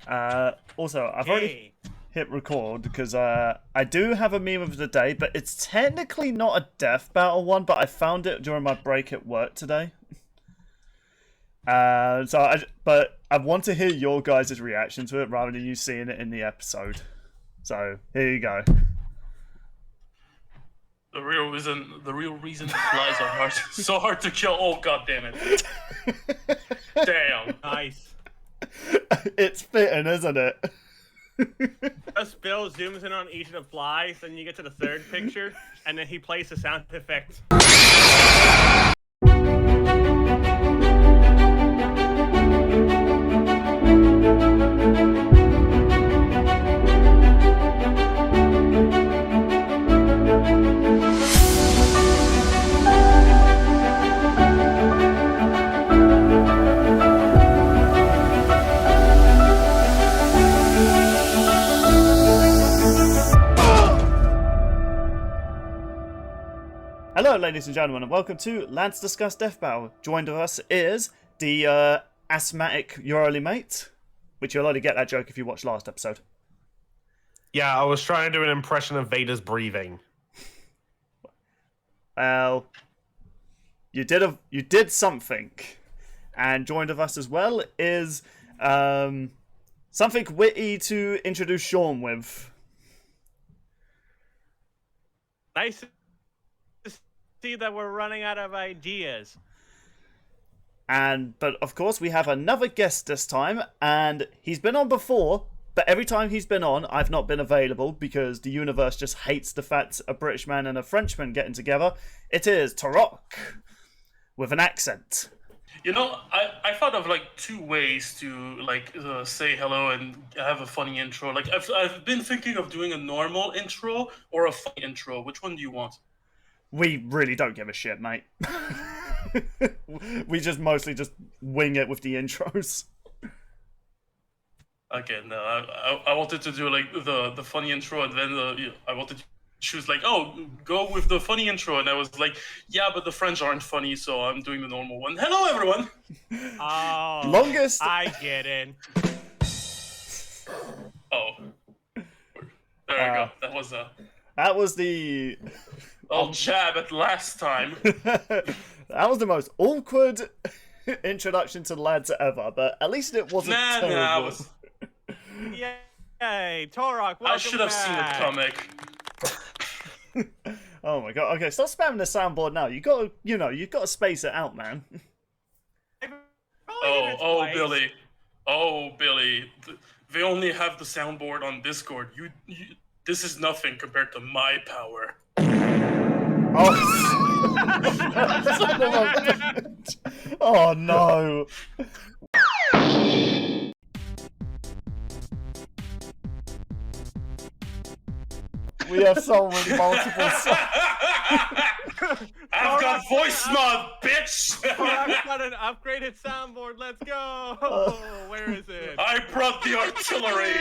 Also, I've already hit record because I do have a meme of the day, but it's technically not a death battle one, but I found it during my break at work today. But I want to hear your guys' reaction to it rather than you seeing it in the episode. So here you go. The real reason flies are so hard to kill. Oh, god damn it! Damn. Nice. It's fitting, isn't it? As Bill zooms in on each of the flies, then you get to the third picture, and then he plays the sound effect. Hello, ladies and gentlemen, and welcome to Lads Discuss Death Battle. Joined with us is the asthmatic Your Early Mate, which you'll only get that joke if you watched last episode. Yeah, I was trying to do an impression of Vader's breathing. Well, you did something. And joined with us as well is something witty to introduce Sean with. Nice to see that we're running out of ideas. But of course we have another guest this time, and he's been on before, but every time he's been on, I've not been available because the universe just hates the fact a British man and a Frenchman getting together. It is Taurock with an accent. You know, I thought of like two ways to say hello and have a funny intro. Like I've been thinking of doing a normal intro or a funny intro. Which one do you want? We really don't give a shit, mate. We just mostly just wing it with the intros. Okay, no, I wanted to do like the funny intro, and then I wanted to choose like, oh, go with the funny intro, and I was like, yeah, but the French aren't funny, so I'm doing the normal one. Hello, everyone. Oh, Longest. I get it. Oh, there we go. That was the. I'll jab at last time. That was the most awkward introduction to Lads ever, but at least it wasn't terrible. Yay, Taurock, welcome I should have back. seen the comic. Oh my god! Okay, stop spamming the soundboard now. You gotta space it out, man. Billy, they only have the soundboard on Discord. This is nothing compared to my power. Oh, oh no. We have so many multiple I've got voice mod, bitch! I've got an upgraded soundboard, let's go! Where is it? I brought the artillery!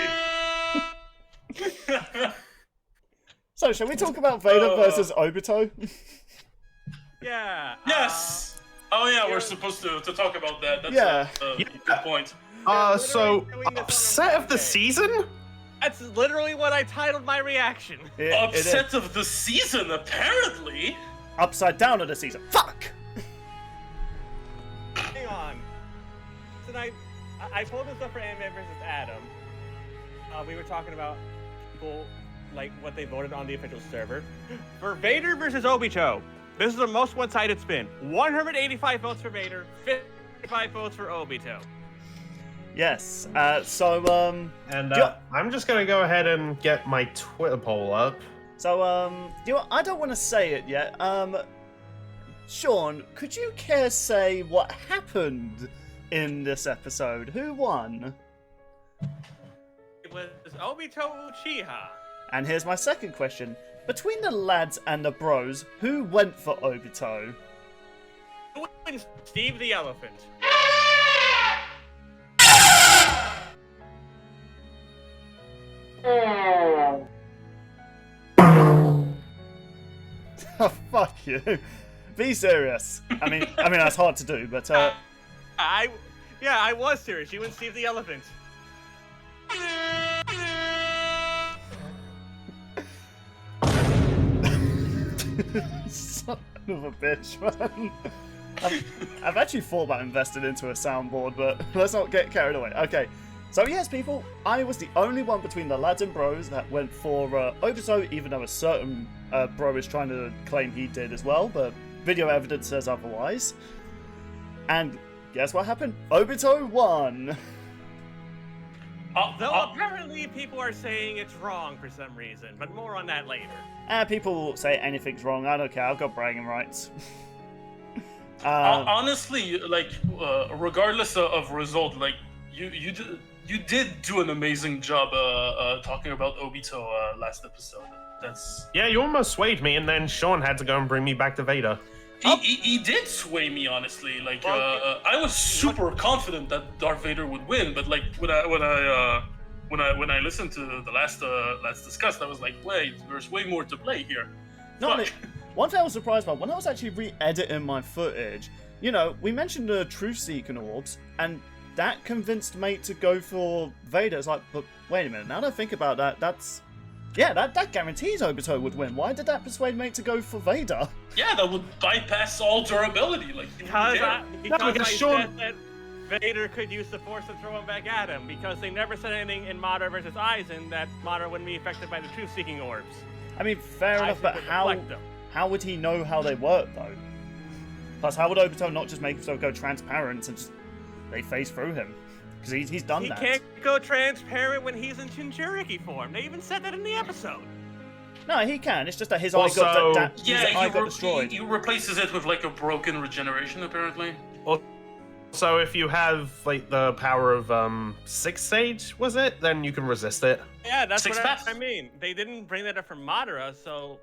So, shall we talk about Vader versus Obito? Yeah. Yes! Oh yeah, we're supposed to talk about that. That's a good point. So, upset of the season? That's literally what I titled my reaction. Upset of the season, apparently. Upside down of the season. Fuck! Hang on. Tonight, I pulled this up for Ant-Man versus Adam. We were talking about people, like, what they voted on the official server. For Vader versus Obito, this is the most one-sided it's been. 185 votes for Vader, 55 votes for Obito. Yes, I'm just gonna go ahead and get my Twitter poll up. So, I don't want to say it yet. Sean, could you care say what happened in this episode? Who won? It was Obito Uchia. And here's my second question. Between the lads and the bros, who went for Obito? Who wins Steve the Elephant? Oh, fuck you. Be serious. I mean that's hard to do, but I was serious. You and Steve the Elephant. Son of a bitch, man. I've actually thought about investing into a soundboard, but let's not get carried away. Okay, so yes, people, I was the only one between the lads and bros that went for Obito, even though a certain bro is trying to claim he did as well, but video evidence says otherwise. And guess what happened? Obito won! Though apparently people are saying it's wrong for some reason, but more on that later. People say anything's wrong, I don't care, I've got bragging rights. Honestly, like, regardless of result, like, you did do an amazing job talking about Obito last episode. That's... Yeah, you almost swayed me, and then Sean had to go and bring me back to Vader. He did sway me, honestly. Like, I was super confident that Darth Vader would win, but like when I listened to the last discussed, I was like, wait, there's way more to play here. No, one thing I was surprised by, when I was actually re-editing my footage, you know, we mentioned the truth-seeking orbs, and that convinced mate to go for Vader. It's like, but wait a minute, now that I think about that, that guarantees Obito would win. Why did that persuade mate to go for Vader? Yeah, that would bypass all durability. Like, Because I Sean... said that Vader could use the Force to throw him back at him, because they never said anything in Madara versus Aizen that Madara wouldn't be affected by the truth-seeking orbs. I mean, fair enough, Aizen but would how deflect them. would he know how they work, though? Plus, how would Obito not just make himself go transparent and just they phase through him? Because he's done He that. can't go transparent when he's in Jinchuriki form. They even said that in the episode. No, he can. It's just that his Also- eye got his Yeah, eye got destroyed. he replaces it with like a broken regeneration, apparently. So if you have like the power of 6 Sage, was it? Then you can resist it. Yeah, that's Six what paths. I mean. They didn't bring that up from Madara, so...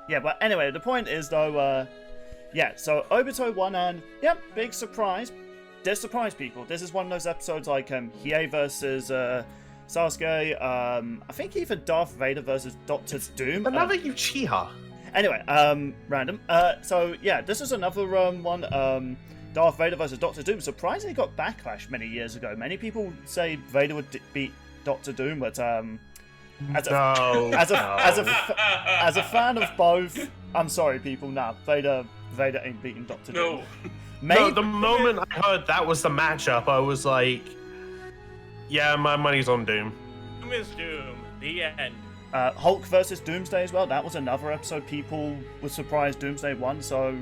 Yeah, but anyway, the point is though, yeah, so Obito won, and yep, big surprise. This surprised people. This is one of those episodes like Hiei versus Sasuke. I think even Darth Vader versus Doctor Doom. Another Uchiha. Anyway, random. So yeah, this is another one. Darth Vader versus Doctor Doom. Surprisingly, got backlash many years ago. Many people say Vader would beat Doctor Doom, but as a fan of both, I'm sorry, people. Nah, Vader ain't beating Doctor Doom. No, the moment I heard that was the matchup, I was like, yeah, my money's on Doom. Doom is Doom. The end. Hulk versus Doomsday as well. That was another episode. People were surprised Doomsday won, so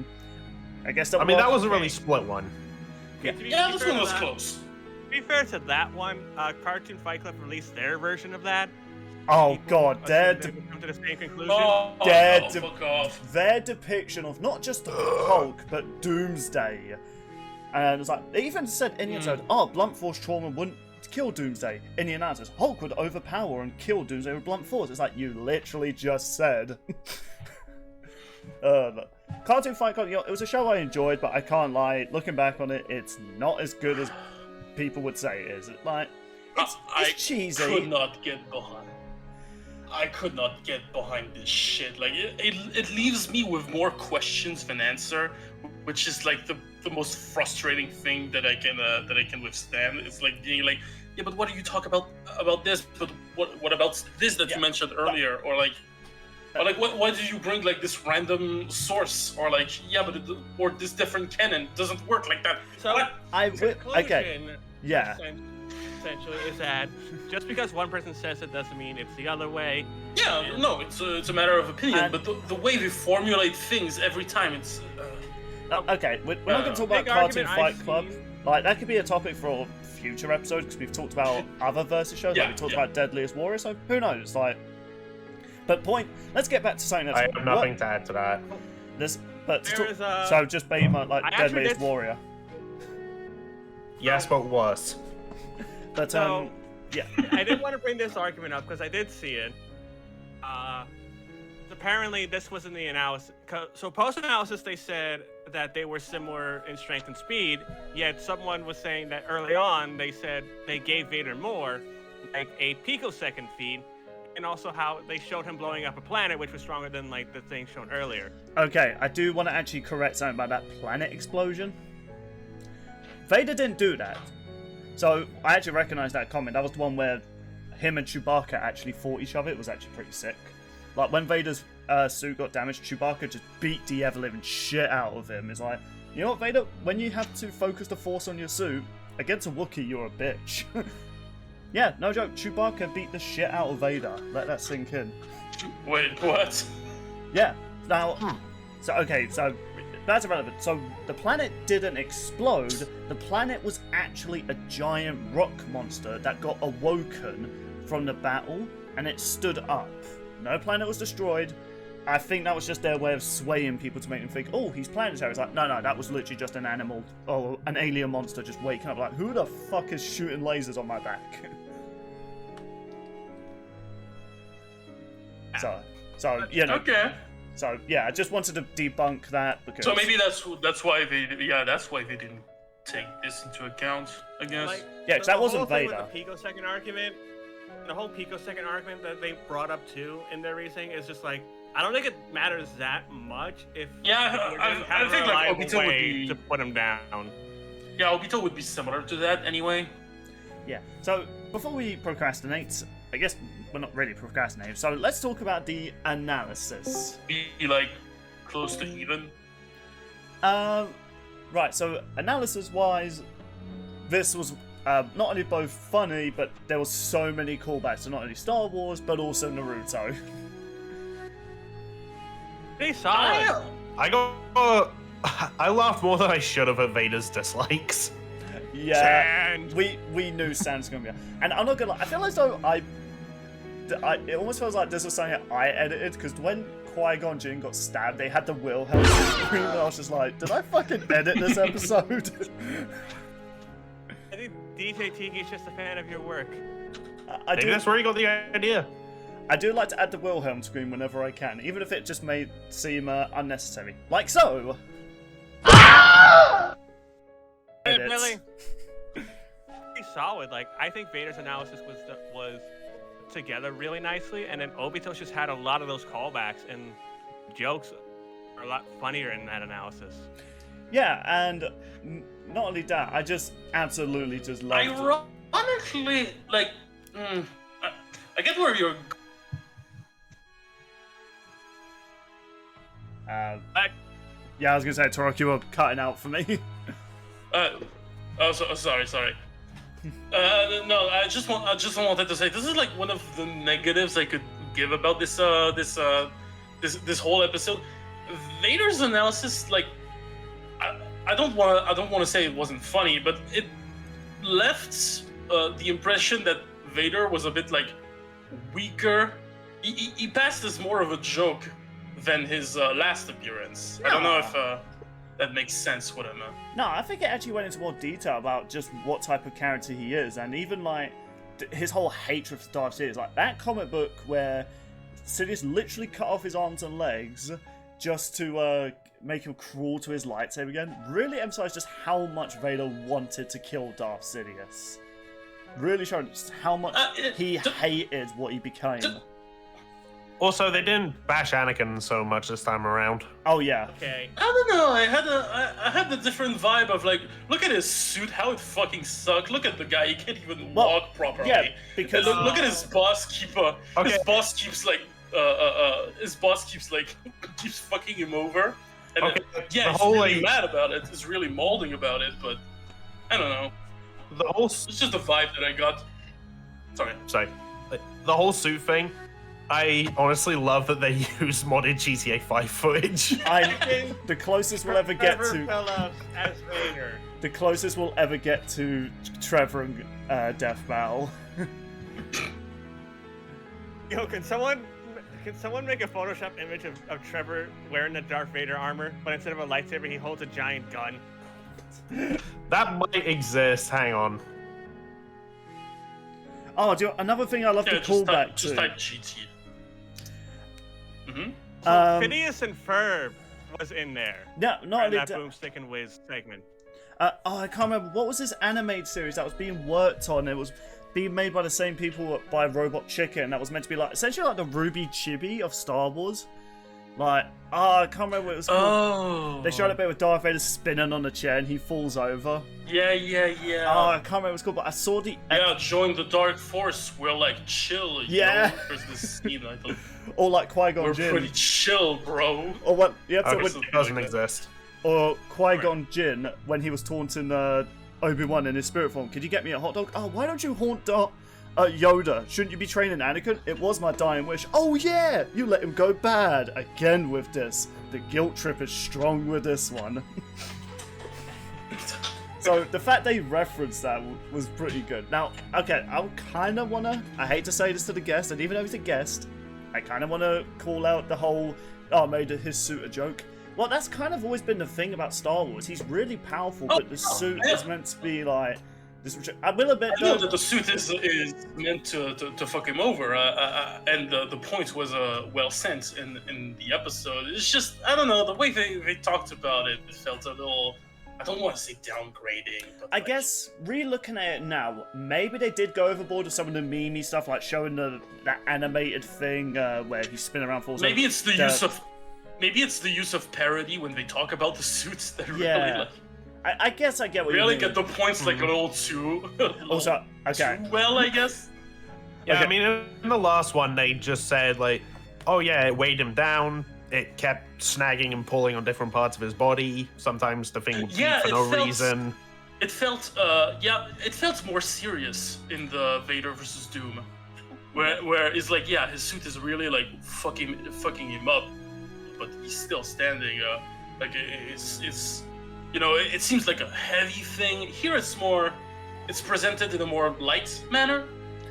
I guess that. I mean, that was a really split one. Yeah. Yeah, this one was close. To be fair to that one, Cartoon Fight Club released their version of that. Oh People God, assumed they would come to the same conclusion. Fuck off. their depiction of not just Hulk but Doomsday, and it's like they even said in the episode, "Oh, blunt force trauma wouldn't kill Doomsday." In the analysis, Hulk would overpower and kill Doomsday with blunt force. It's like you literally just said. Cartoon Fight Club, you know, it was a show I enjoyed, but I can't lie. Looking back on it, it's not as good as people would say it is. Like, it's cheesy. I could not get behind this shit. Like it leaves me with more questions than answer, which is like the most frustrating thing that I can withstand. It's like being like, yeah, but what do you talk about this? But what about this that you mentioned earlier? Or like why did you bring like this random source? Or like, yeah, but or this different canon doesn't work like that. So okay, yeah. Essentially, is that just because one person says it doesn't mean it's the other way. Yeah, no, it's a matter of opinion, but the way they formulate things every time, it's... Okay, we're not going to talk about Cartoon Fight Club. Like, that could be a topic for a future episode, because we've talked about other versus shows, like we talked about Deadliest Warrior, so who knows, like... But let's get back to something that's... I have nothing to add to that. So just beat like Deadliest Warrior. Yes, but worse. But, So, yeah. I didn't want to bring this argument up because I did see it. Apparently, this was in the analysis. So, post-analysis, they said that they were similar in strength and speed. Yet, someone was saying that early on, they said they gave Vader more, like a picosecond feed, and also how they showed him blowing up a planet, which was stronger than like the thing shown earlier. Okay, I do want to actually correct something about that planet explosion. Vader didn't do that. So, I actually recognize that comment. That was the one where him and Chewbacca actually fought each other. It was actually pretty sick. Like, when Vader's suit got damaged, Chewbacca just beat the ever-living shit out of him. It's like, you know what, Vader? When you have to focus the Force on your suit, against a Wookiee, you're a bitch. Yeah, no joke, Chewbacca beat the shit out of Vader. Let that sink in. Wait, what? Yeah, now, so that's irrelevant. So the planet didn't explode. The planet was actually a giant rock monster that got awoken from the battle, and it stood up. No planet was destroyed. I think that was just their way of swaying people to make them think, oh, he's planetary. It's like, no, that was literally just an animal, or an alien monster just waking up like, who the fuck is shooting lasers on my back? So you know. Okay. So yeah, I just wanted to debunk that because. So maybe that's why they didn't take this into account, I guess. Like, Yeah, 'cause that wasn't the whole thing Vader. with the picosecond argument, the whole picosecond argument that they brought up too in their reasoning is just like, I don't think it matters that much if Yeah, you're I gonna have think, a like, reliable Obito would way be- to put him down. Yeah, Obito would be similar to that anyway. Yeah. So before we procrastinate, I guess we're not really procrastinating. So let's talk about the analysis. Be like close to even. Right. So analysis-wise, this was not only both funny, but there was so many callbacks to not only Star Wars but also Naruto. Pretty solid. I laughed more than I should have at Vader's dislikes. Yeah. And We knew Sam's gonna be, and I'm not gonna lie, I feel as though it almost feels like this was something I edited, because when Qui-Gon Jinn got stabbed, they had the Wilhelm scream, and I was just like, did I fucking edit this episode? I think DJ Tiki's just a fan of your work. I Maybe do, that's where he got the idea. I do like to add the Wilhelm scream whenever I can, even if it just may seem unnecessary. Like so! Hey, Edits. Billy. Pretty solid. Like, I think Vader's analysis was together really nicely, and then Obito's just had a lot of those callbacks, and jokes are a lot funnier in that analysis. Yeah, and not only that, I just absolutely just love it. Ironically, like, I get where you're. Yeah, I was gonna say, Taurock, you were cutting out for me. Sorry. No, I just wanted to say this is like one of the negatives I could give about this whole episode. Vader's analysis, like, I don't want to say it wasn't funny, but it left the impression that Vader was a bit like weaker. He passed as more of a joke than his last appearance. I don't know if that makes sense what I meant. No, I think it actually went into more detail about just what type of character he is, and even like his whole hatred for Darth Vader. Like that comic book where Sidious literally cut off his arms and legs just to make him crawl to his lightsaber again, really emphasized just how much Vader wanted to kill Darth Sidious. Really showing just how much he hated what he became. Also, they didn't bash Anakin so much this time around. Oh yeah. Okay. I don't know. I had the different vibe of like, look at his suit, how it fucking sucked. Look at the guy, he can't even walk properly. Yeah, because And look at his boss keeper. Okay. His boss keeps like, keeps fucking him over. And Okay, yeah, the he's whole, really like- mad about it. He's really molding about it, but I don't know. The whole It's just the vibe that I got. Sorry. the whole suit thing. I honestly love that they use modded GTA 5 footage. The closest we'll ever get Trevor to fell out as Vader. the closest we'll ever get to Trevor and Death Battle. Yo, can someone make a Photoshop image of Trevor wearing the Darth Vader armor, but instead of a lightsaber, he holds a giant gun? That might exist. Hang on. Oh, another thing I love to call back to. Just type GT. Mm-hmm. Phineas and Ferb was in there. Yeah, not In only that that. Boomstick and Wiz segment. I can't remember what was this animated series that was being worked on. It was being made by the same people by Robot Chicken. That was meant to be like essentially like the Ruby Chibi of Star Wars. Like, I can't remember what it was called. Oh. They showed a bit with Darth Vader spinning on a chair and he falls over. Yeah. Oh, I can't remember what it was called, but I saw the. Yeah, join the Dark Force. We're like chill. Yeah. Yo. There's this scene. I thought Or like Qui-Gon we're Jinn. pretty chill, bro. Or what? The episode Okay, with, so it doesn't exist. or Qui-Gon Jinn when he was taunting Obi-Wan in his spirit form. Could you get me a hot dog? Oh, why don't you haunt Yoda? Shouldn't you be training Anakin? It was my dying wish. Oh yeah, you let him go bad again with this. The guilt trip is strong with this one. So the fact they referenced that was pretty good. Now, okay, I kind of wanna. I hate to say this to the guest, and even though he's a guest, I kind of wanna call out the whole. Oh, I made his suit a joke. Well, that's kind of always been the thing about Star Wars. He's really powerful, but the suit is meant to be like this. I will admit, I know that the suit is meant to fuck him over, and the point was well sent in the episode. It's just, I don't know, the way they talked about it, it felt a little, I don't want to say downgrading, but I guess re-looking at it now, maybe they did go overboard with some of the meme stuff, like showing that animated thing where he's spinning around, falls. maybe it's the use of. Maybe it's the use of parody when they talk about the suits that really like. I guess I get what Really you mean. get the points like a little too. Also, okay. Too well, I guess. Yeah, Okay. I mean, in the last one, they just said, like, oh yeah, it weighed him down. It kept snagging and pulling on different parts of his body. Sometimes the thing would beat Yeah, for it no felt- reason. It felt, it felt more serious in the Vader versus Doom, where it's like, yeah, his suit is really like fucking him up, but he's still standing. Like it's you know, it seems like a heavy thing. Here it's presented in a more light manner.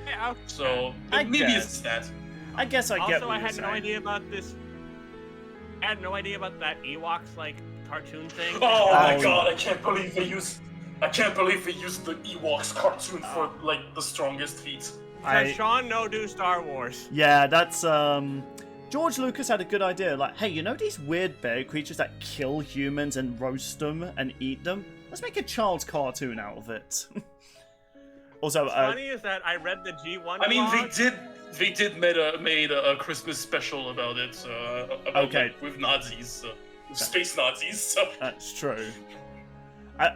Yeah, So I maybe guess. it's that. I guess I get also, what I you're had no saying. idea about this. I had no idea about that Ewoks like cartoon thing. Oh my Oh. god, I can't believe they used the Ewoks cartoon for like the strongest feats. Sean no do Star Wars. Yeah, that's George Lucas had a good idea. Like, hey, you know these weird bear creatures that kill humans and roast them and eat them? Let's make a child's cartoon out of it. Also, What's funny is that I read the G1. I mean, blog. they did made a Christmas special about it, about Okay. like, with Nazis, space Nazis. So. That's true.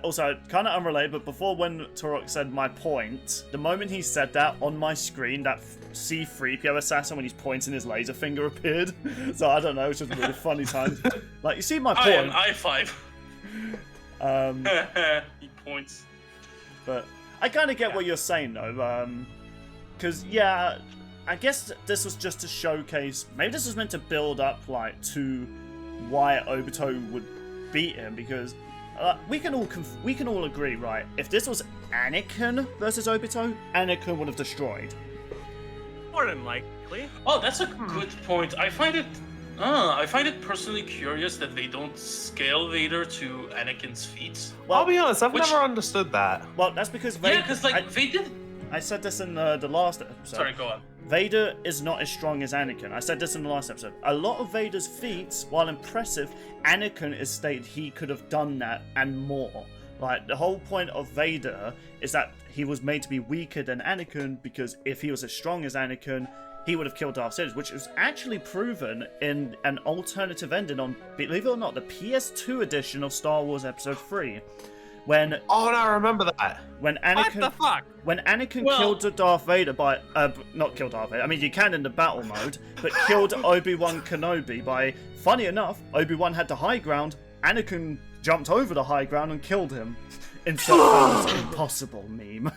Also, kind of unrelated, but before when Taurock said my point, the moment he said that, on my screen, that C-3PO assassin, when he's pointing his laser finger appeared. So I don't know, it's just really funny times. Like, you see my I am point. I5. He points. But I kind of get what you're saying, though. Because, yeah, I guess this was just to showcase... Maybe this was meant to build up, like, to why Obito would beat him, because... we can all agree, right? If this was Anakin versus Obito, Anakin would have destroyed. More than likely. Oh, that's a good point. I find it personally curious that they don't scale Vader to Anakin's feet. Well, I'll be honest, I've which- never understood that. Well, that's because Vader. Yeah, because like they did. I said this in the last episode. Sorry, go on. Vader is not as strong as Anakin. I said this in the last episode. A lot of Vader's feats, while impressive, Anakin is stated he could have done that and more. Like, the whole point of Vader is that he was made to be weaker than Anakin, because if he was as strong as Anakin, he would have killed Darth Vader, which was actually proven in an alternative ending on, believe it or not, the PS2 edition of Star Wars Episode 3. When Oh, no, I remember that. What the fuck? when Anakin Well- killed Darth Vader by not killed Darth Vader. I mean, you can in the battle mode, but killed Obi-Wan Kenobi by. Funny enough, Obi-Wan had the high ground. Anakin jumped over the high ground and killed him. Instead of that impossible meme.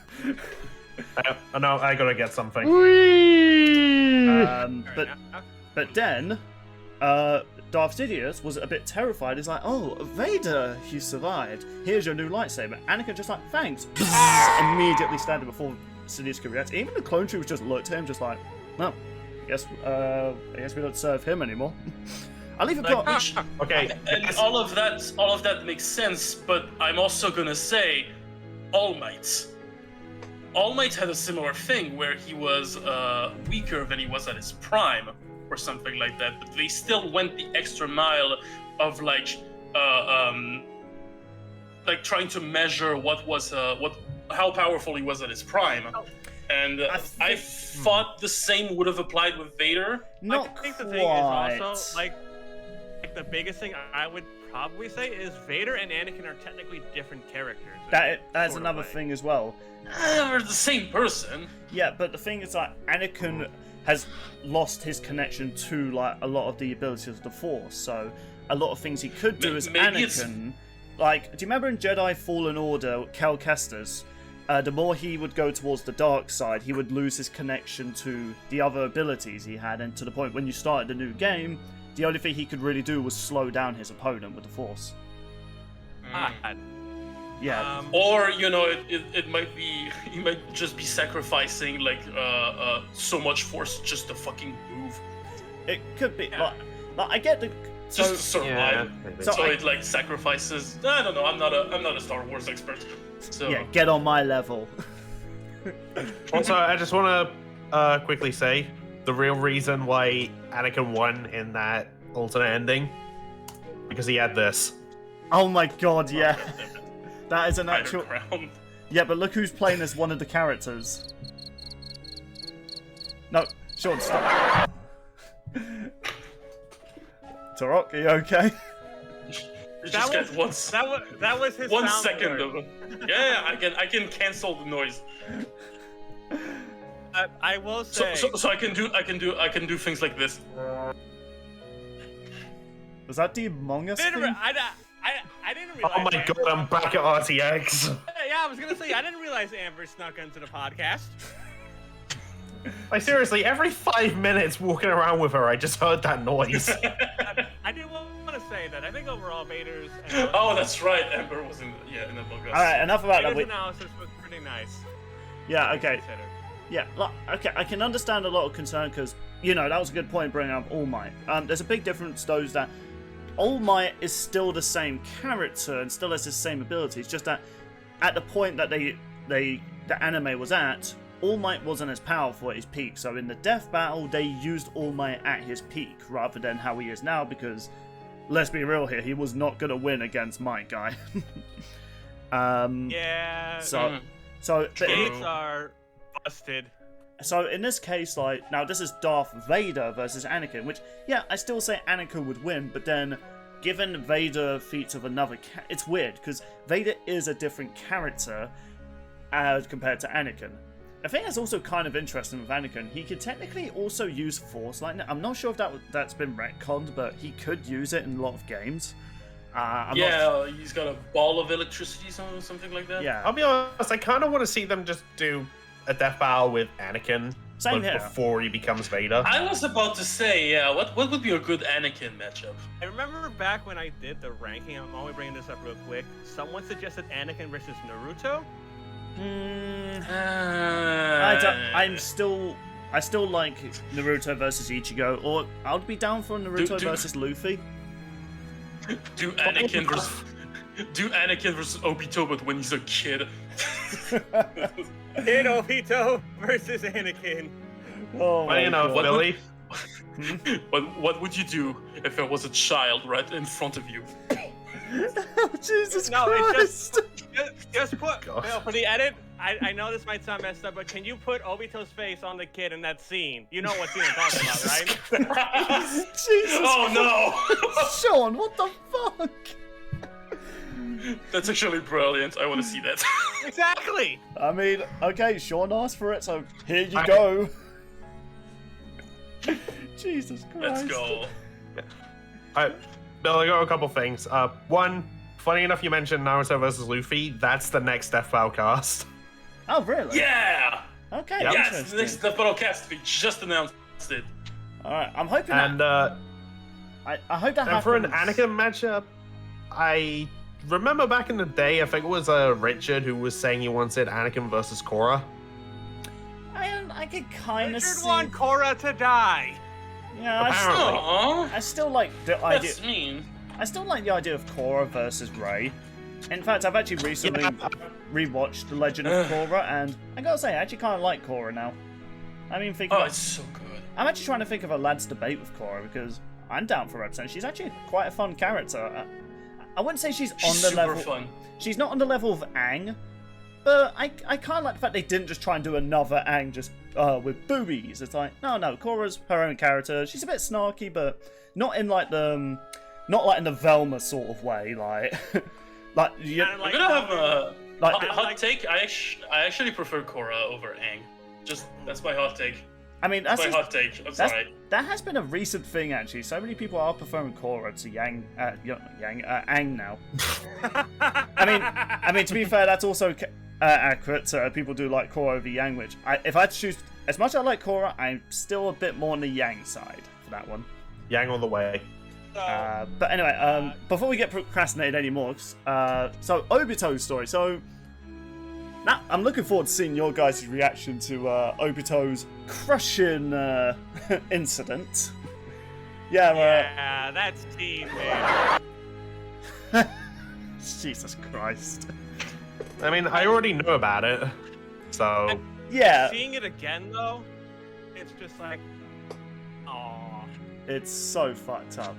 I know, I gotta get something. But then, Darth Sidious was a bit terrified. He's like, "Oh, Vader, you survived. Here's your new lightsaber." Anakin just like, "Thanks." Immediately standing before Sidious could react. Even the clone troopers just looked at him, just like, "No, I guess we don't serve him anymore." I'll leave it. Okay, And all of that makes sense. But I'm also gonna say, All Might. All Might had a similar thing where he was weaker than he was at his prime, or something like that. But they still went the extra mile of like trying to measure how powerful he was at his prime. And I thought the same would have applied with Vader. Not I think the quite. thing is also like like the biggest thing I would probably say is Vader and Anakin are technically different characters. That's another thing as well. They're the same person. Yeah, but the thing is that Anakin has lost his connection to like a lot of the abilities of the Force, so a lot of things he could do as Anakin. Like, do you remember in Jedi Fallen Order, Cal Kestis? The more he would go towards the dark side, he would lose his connection to the other abilities he had, and to the point when you started the new game, the only thing he could really do was slow down his opponent with the Force. Yeah. Or, you know, it might be, he might just be sacrificing, like, so much Force just to fucking move. It could be. Like I get the... Just to survive. So it, like, sacrifices... I don't know, I'm not a Star Wars expert. So. Yeah, get on my level. Also, I just want to quickly say the real reason why Anakin won in that alternate ending, because he had this. Oh my god, yeah. That is an actual... Crown. Yeah, but look who's playing as one of the characters. No, Sean, stop. Taurock, are you okay? You just get one. That was his 1 sound second alert. of it. Yeah, I can cancel the noise. I will say. So I can do things like this. Was that the Among Us thing? I didn't realize. Oh my god, I'm back at RTX. Yeah, I was gonna say I didn't realize Amber snuck into the podcast. Like, seriously, every 5 minutes walking around with her, I just heard that noise. I do want to say that I think overall Vader's. Oh, that's right. Amber was in Among Us. Alright, enough about that. Vader's analysis was pretty nice. Yeah, okay. Yeah, okay, I can understand a lot of concern because, you know, that was a good point bringing up All Might. There's a big difference, though, is that All Might is still the same character and still has the same abilities, just that at the point that the anime was at, All Might wasn't as powerful at his peak, so in the death battle, they used All Might at his peak rather than how he is now, because, let's be real here, he was not going to win against Might Guy. Yeah. So Gates are busted. So in this case, like, now this is Darth Vader versus Anakin, which, yeah, I still say Anakin would win, but then given Vader feats of another it's weird, because Vader is a different character as compared to Anakin. I think that's also kind of interesting with Anakin. He could technically also use Force Lightning. I'm not sure if that's been retconned, but he could use it in a lot of games. He's got a ball of electricity, something like that. Yeah. I'll be honest, I kind of want to see them just do a death battle with Anakin before he becomes Vader. I was about to say, what would be a good Anakin matchup? I remember back when I did the ranking, I'm only bringing this up real quick, someone suggested Anakin versus Naruto. I still like Naruto versus Ichigo, or I would be down for Naruto versus Luffy. Do Anakin versus Obito, but when he's a kid. Kid Obito versus Anakin. Oh, Funny enough, Billy. What would you do if there was a child right in front of you? Oh, Jesus No, Christ! it's just put for the edit. I know this might sound messed up, but can you put Obito's face on the kid in that scene? You know what scene I'm talking about, right? Jesus Oh no! Sean, what the fuck? That's actually brilliant. I want to see that. Exactly. I mean, okay, Sean asked for it, so here you go. Jesus Christ. Let's go. Alright, Bill, I got a couple things. One, funny enough, you mentioned Naruto versus Luffy. That's the next Death Battle cast. Oh, really? Yeah! Okay, Yes, interesting. the next Death Battle cast. We just announced it. Alright, I'm hoping And I hope that happens. for an Anakin matchup, I remember back in the day, I think it was Richard who was saying he wanted Anakin versus Korra. I could kind of Richard see... want Korra to die. Yeah, Aww. I still like the idea... That's mean. I still like the idea of Korra versus Rey. In fact, I've actually recently rewatched The Legend of Korra, and I gotta say, I actually kind of like Korra now. I mean, It's so good. I'm actually trying to think of a lad's debate with Korra, because I'm down for her. She's actually quite a fun character. I wouldn't say she's on the Super level... fun. She's not on the level of Aang, but I kind of like the fact they didn't just try and do another Aang just with boobies. It's like, no, Korra's her own character. She's a bit snarky, but not in like the not like in the Velma sort of way, like like you, Kinda I'm gonna have a like hot take. I actually prefer Korra over Aang. Just that's my hot take. I mean that's My just, hot take. I'm sorry. that has been a recent thing actually. So many people are preferring Korra to Aang now. I mean to be fair, that's also accurate. People do like Korra over Yang, which if I had to choose, as much as I like Korra, I'm still a bit more on the Yang side for that one. Yang all the way. But anyway, before we get procrastinated anymore, so Obito's story. So now I'm looking forward to seeing your guys' reaction to Obito's crushing incident. Yeah, that scene, man. Jesus Christ. I mean, I already know about it, so Yeah, Seeing it again, though, it's just like, aww. it's so fucked up.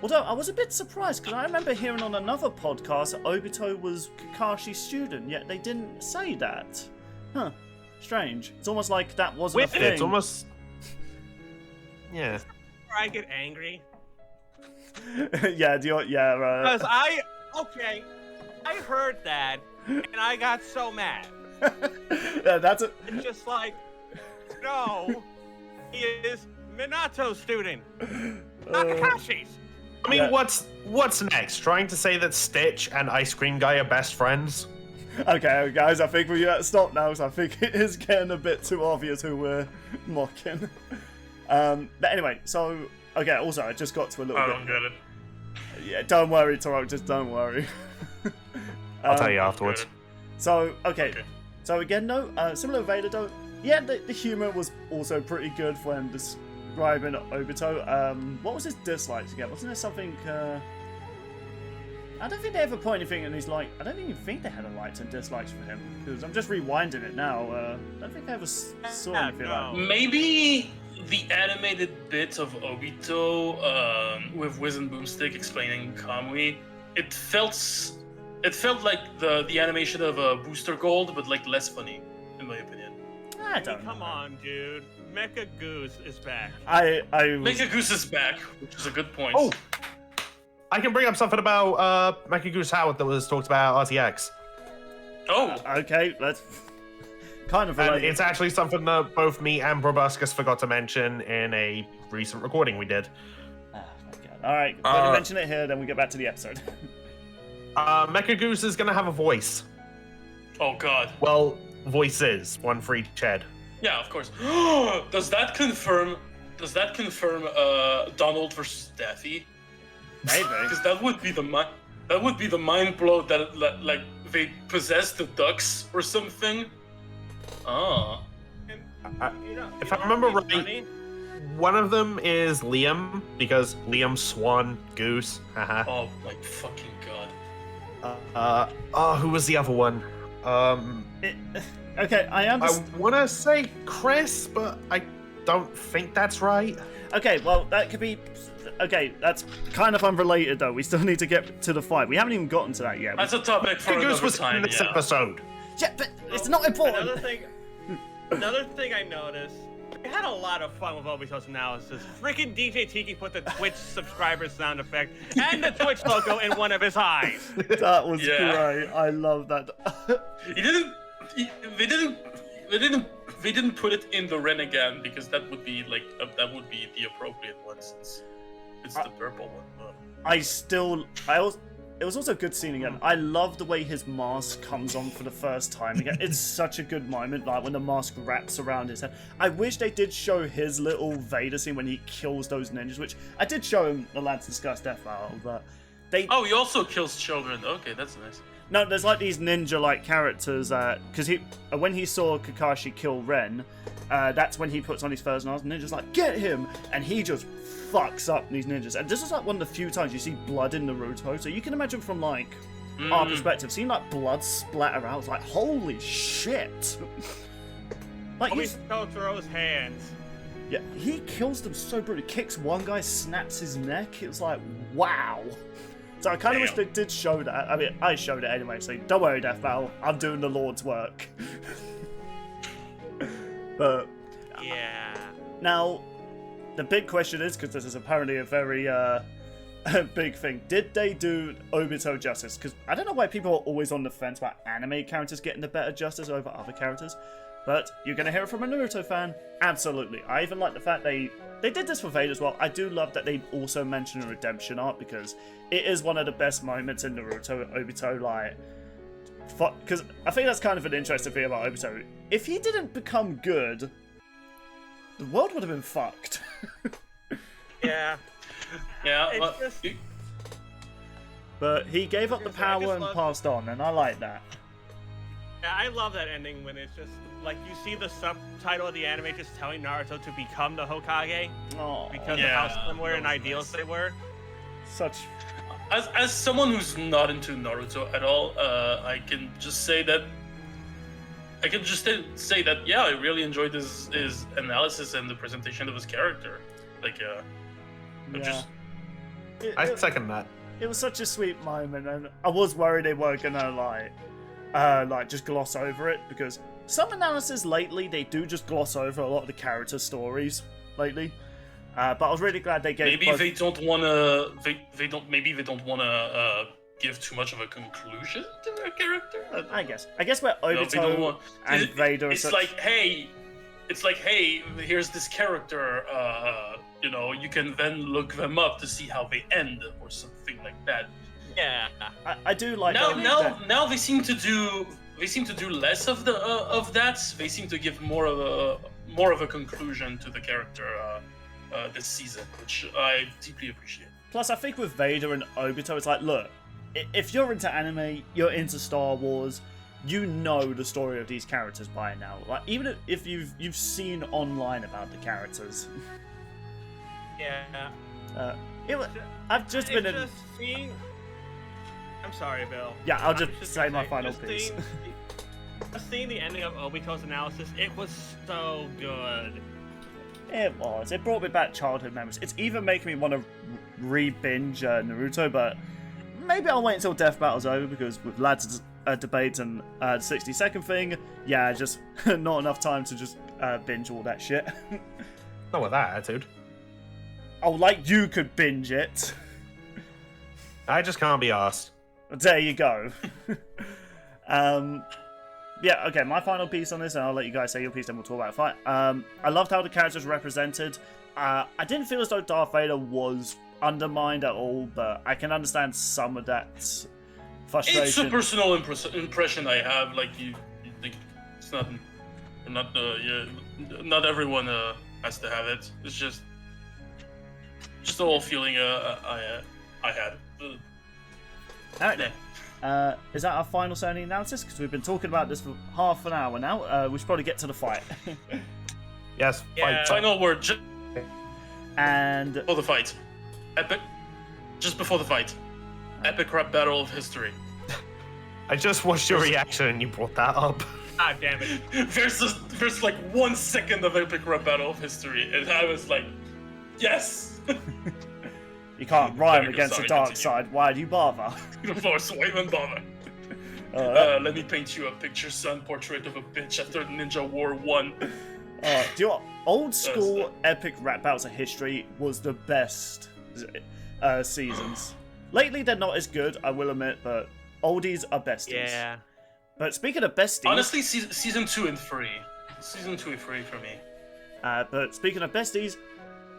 Although I was a bit surprised because I remember hearing on another podcast that Obito was Kakashi's student, yet they didn't say that. Huh. Strange. It's almost like that wasn't a thing. it's almost yeah. Where I get angry. yeah, Because I heard that, and I got so mad. yeah, that's a... It's just like, no, he is Minato's student, not Kakashi's. I mean, Yeah. what's next? Trying to say that Stitch and Ice Cream Guy are best friends? Okay, guys, I think we gotta stop now, because I think it is getting a bit too obvious who we're mocking. But anyway, so, okay, also, I just got to a little I bit... don't get it. Yeah, don't worry, Taurock, just don't worry. I'll tell you afterwards. So, okay. Okay. So again, no, similar to Vader, though, yeah, the humor was also pretty good when describing Obito. What was his dislikes again? Wasn't there something, I don't think they ever put anything in his, like, I don't even think they had a likes and dislikes for him, because I'm just rewinding it now, I don't think I ever saw anything like that. Maybe the animated bit of Obito with Wiz and Boomstick explaining Kamui, it felt like the animation of Booster Gold, but like less funny, in my opinion. I don't know. Come on, dude. Mecha Goose is back. I was... Mecha Goose is back, which is a good point. Oh, I can bring up something about Mecha Goose Howard that was talked about RTX. Oh, Okay, let's... kind of And related. it's actually something that both me and Probuscus forgot to mention in a recent recording we did. Ah, my God. Alright, we're gonna mention it here, then we get back to the episode. Mecha Goose is gonna have a voice. oh God. Well, voices, one for each head. Yeah, of course. Does that confirm Donald versus Daffy? Maybe. Because that would be the mind blow that like they possess the ducks or something. Ah. You know, If you I know remember what'd be right- funny? One of them is Liam, because Liam Swan Goose. Haha. Oh my fucking God. Who was the other one? Okay, I I understand. want to say Chris, but I don't think that's right. Okay, well, that could be... Okay, that's kind of unrelated, though. We still need to get to the fight. We haven't even gotten to that yet. That's a topic for Mecha Goose another was time. in this Yeah. episode. Yeah, but it's not important. Another thing I noticed. We had a lot of fun with Obito's analysis. Freaking DJ Tiki put the Twitch subscriber sound effect and the Twitch logo in one of his eyes. That was Yeah. great. I love that. They didn't put it in the Renegan because that would be like that would be the appropriate one since it's the purple one. It was also a good scene again. I love the way his mask comes on for the first time again. It's such a good moment, like when the mask wraps around his head. I wish they did show his little Vader scene when he kills those ninjas, which I did show him the Lads Discuss Death Battle, but they... Oh, he also kills children. Okay, that's nice. No, there's like these ninja-like characters, because when he saw Kakashi kill Ren, that's when he puts on his first mask, and ninja's like, get him! And he just fucks up these ninjas. And this is like one of the few times you see blood in Naruto, so you can imagine from like our perspective, seeing like blood splatter out, it's like, holy shit! Like, Obito throws hands. yeah, he kills them so brutally, kicks one guy, snaps his neck, it was like, wow! So I kind of wish they did show that. I mean, I showed it anyway, so don't worry, Death Battle. I'm doing the Lord's work. But Yeah. now, the big question is, because this is apparently a very big thing. Did they do Obito justice? Because I don't know why people are always on the fence about anime characters getting the better justice over other characters. But you're going to hear it from a Naruto fan. Absolutely. I even like the fact they did this for Vader as well. I do love that they also mentioned a redemption arc because it is one of the best moments in Naruto. Obito, like... Because I think that's kind of an interesting thing about Obito. If he didn't become good, the world would have been fucked. Yeah. Yeah, It's well, just- But he gave up the Seriously, I just power and love- passed on, and I like that. Yeah, I love that ending when it's just like you see the subtitle of the anime just telling Naruto to become the Hokage Oh, because Yeah, of how similar that and was ideals nice. they were. such... as someone who's not into Naruto at all, I can just say that. Yeah, I really enjoyed his analysis and the presentation of his character. Like, I'm Yeah. just I second that. It was such a sweet moment, and I was worried they were gonna like just gloss over it because some analysis lately they do just gloss over a lot of the character stories lately. But I was really glad they gave. maybe both... they don't wanna maybe they don't wanna give too much of a conclusion to their character. I guess where No, they don't Obito want. and Vader are It's such... like, hey, here's this character. You can then look them up to see how they end or something like that. Yeah. I do like Now they seem to do less of that. They seem to give more of a conclusion to the character this season, which I deeply appreciate. Plus, I think with Vader and Obito, it's like, look, if you're into anime, you're into Star Wars, you know the story of these characters by now. Like, even if you've seen online about the characters. Yeah. I've just been in... Just seeing... I'm sorry, Bill. Yeah, I'll I'm just say my gonna final just piece. Just seeing the ending of Obito's analysis, it was so good. It was. It brought me back childhood memories. It's even making me want to re-binge Naruto, but maybe I'll wait until Death Battle's over because with lads' debates and the 60-second thing, yeah, just not enough time to just binge all that shit. Not with that attitude. Oh, like you could binge it. I just can't be asked. There you go. Yeah, okay, my final piece on this, and I'll let you guys say your piece, then we'll talk about the fight. I loved how the characters were represented. I didn't feel as though Darth Vader was undermined at all, but I can understand some of that frustration. It's a personal impression I have. Like you think it's not everyone has to have it. It's just the whole feeling I had. Alright then. Is that our final Sony analysis? Because we've been talking about this for half an hour now. We should probably get to the fight. Yes. Yeah. Final word. And Before the fight. Just before the fight. Epic rap battle of history. I just watched your reaction and you brought that up. God damn it. There's like 1 second of epic rap battle of history, and I was like, yes! you can't rhyme Sorry, against the sorry, dark continue. side. Why do you bother? Force, why even bother? Let me paint you a picture, son. Portrait of a bitch after Ninja War 1. Do you know what? Old school epic rap battles of history was the best seasons. Lately, they're not as good, I will admit, but oldies are besties. Yeah. But speaking of besties... Honestly, season 2 and 3. Season 2 and 3 for me. But speaking of besties,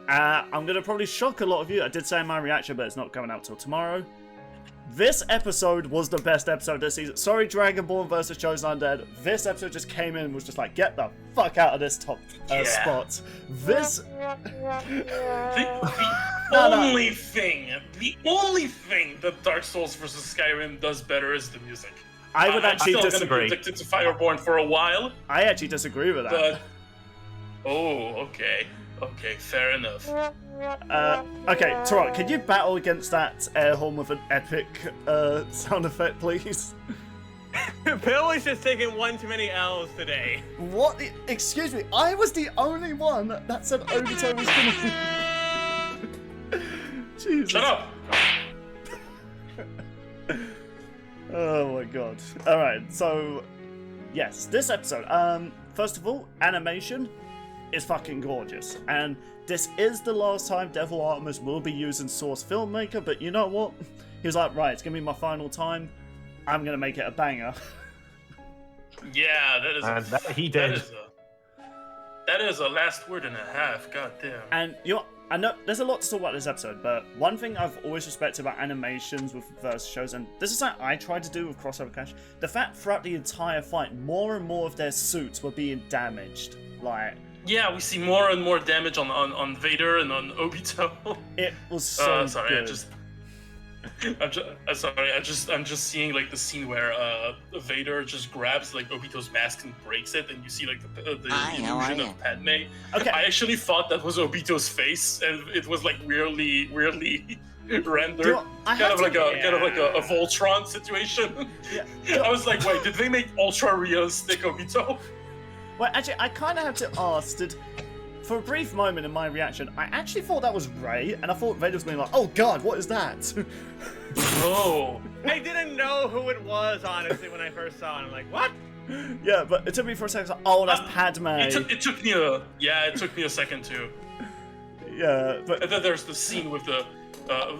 I'm going to probably shock a lot of you. I did say in my reaction, but it's not coming out till tomorrow. This episode was the best episode this season. Sorry, Dragonborn versus Chosen Undead. This episode just came in and was just like, get the fuck out of this top spot. This... The only thing that Dark Souls versus Skyrim does better is the music. I would actually I'm still disagree. gonna be addicted to Fireborn for a while, I actually disagree with that. but okay, fair enough. Okay, Taurock, can you battle against that air horn with an epic sound effect, please? Bill was just taking one too many L's today. What? Excuse me, I was the only one that said Obito was gonna... Jesus. Shut up. Oh my god. Alright, so... Yes, this episode. First of all, animation. is fucking gorgeous. And this is the last time Devil Artemis will be using Source Filmmaker, but you know what? He was like, right, it's gonna be my final time. I'm gonna make it a banger. Yeah, that is. And he did. That is a last word and a half. God damn. And you know, I know there's a lot to talk about this episode, but one thing I've always respected about animations with verse shows, and this is something I tried to do with Crossover Clash, the fact throughout the entire fight, more and more of their suits were being damaged. Like, yeah, we see more and more damage on Vader and on Obito. it was so sorry, good. I'm just seeing like the scene where Vader just grabs like Obito's mask and breaks it, and you see like the illusion of Padme. Okay. I actually thought that was Obito's face, and it was like weirdly rendered, You know, kind of like a Voltron situation. Yeah. I was like, wait, did they make ultra realistic Obito? Well, actually, I kind of have to ask, for a brief moment in my reaction, I actually thought that was Rey, and I thought Vader was being like, oh god, what is that? Oh. I didn't know who it was, honestly, when I first saw it. I'm like, what? Yeah, but it took me for a second, like, oh, that's Padme. It took me a second too. Yeah, but... And then there's the scene with the